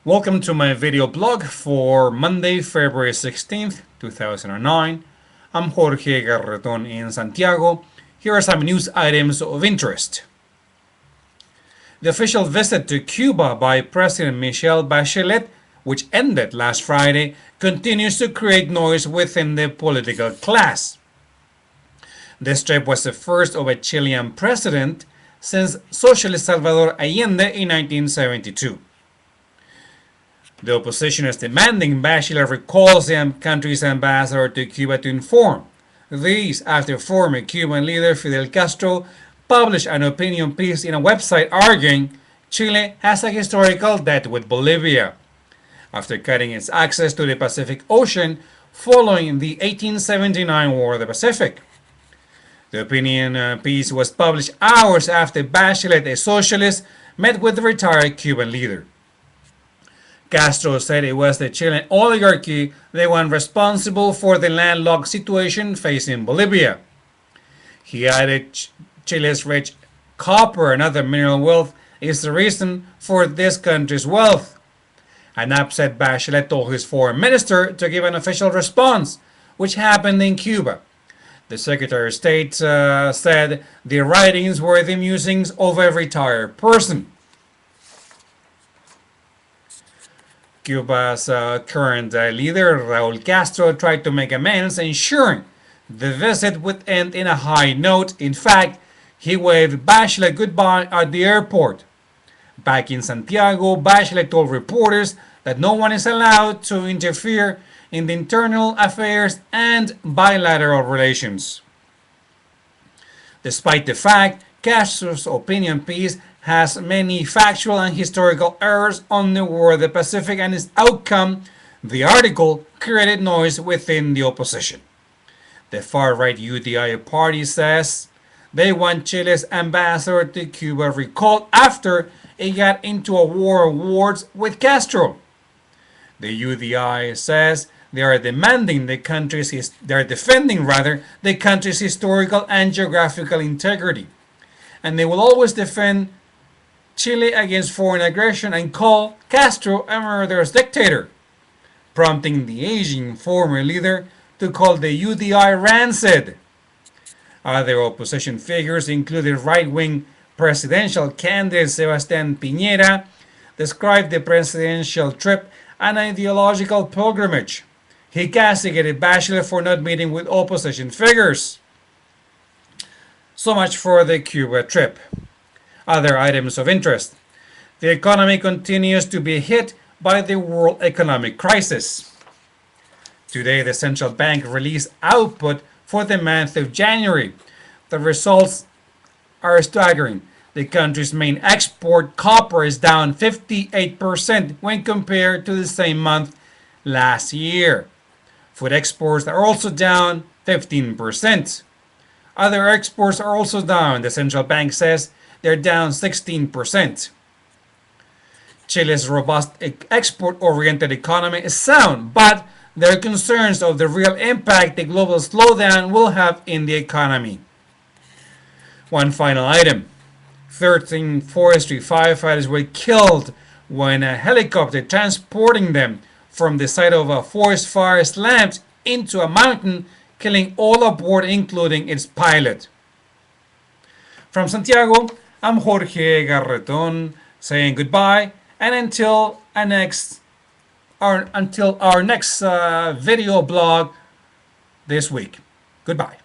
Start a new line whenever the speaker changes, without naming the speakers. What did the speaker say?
Welcome to my video blog for Monday, February 16th, 2009. I'm Jorge Garreton in Santiago. Here are some news items of interest. The official visit to Cuba by President Michelle Bachelet, which ended last Friday, continues to create noise within the political class. This trip was the first of a Chilean president since Socialist Salvador Allende in 1972. The opposition is demanding Bachelet recalls the country's ambassador to Cuba to inform. These after former Cuban leader Fidel Castro published an opinion piece in a website arguing Chile has a historical debt with Bolivia after cutting its access to the Pacific Ocean following the 1879 War of the Pacific. The opinion piece was published hours after Bachelet, a socialist, met with the retired Cuban leader. Castro said it was the Chilean oligarchy the one responsible for the landlocked situation facing Bolivia. He added Chile's rich copper and other mineral wealth is the reason for this country's wealth. An upset Bachelet told his foreign minister to give an official response, which happened in Cuba. The Secretary of State said the writings were the musings of a retired person. Cuba's current leader, Raúl Castro, tried to make amends, ensuring the visit would end in a high note. In fact, he waved Bachelet goodbye at the airport. Back in Santiago, Bachelet told reporters that no one is allowed to interfere in the internal affairs and bilateral relations. Despite the fact Castro's opinion piece has many factual and historical errors on the War of the Pacific and its outcome, the article created noise within the opposition. The far-right UDI party says they want Chile's ambassador to Cuba recalled after it got into a war of words with Castro. The UDI says they are defending the country's historical and geographical integrity, and they will always defend Chile against foreign aggression and call Castro a murderous dictator, prompting the aging former leader to call the UDI rancid. Other opposition figures, including right-wing presidential candidate Sebastián Piñera, described the presidential trip an ideological pilgrimage. He castigated Bachelet for not meeting with opposition figures. So much for the Cuba trip. Other items of interest. The economy continues to be hit by the world economic crisis. Today, the central bank released output for the month of January. The results are staggering. The country's main export, copper, is down 58% when compared to the same month last year. Food exports are also down 15%. Other exports are also down. The central bank says they're down 16%. Chile's robust export-oriented economy is sound, but there are concerns of the real impact the global slowdown will have in the economy. One final item. 13 forestry firefighters were killed when a helicopter transporting them from the site of a forest fire slammed into a mountain, killing all aboard, including its pilot. From Santiago, I'm Jorge Garreton saying goodbye, and until our next video blog this week. Goodbye.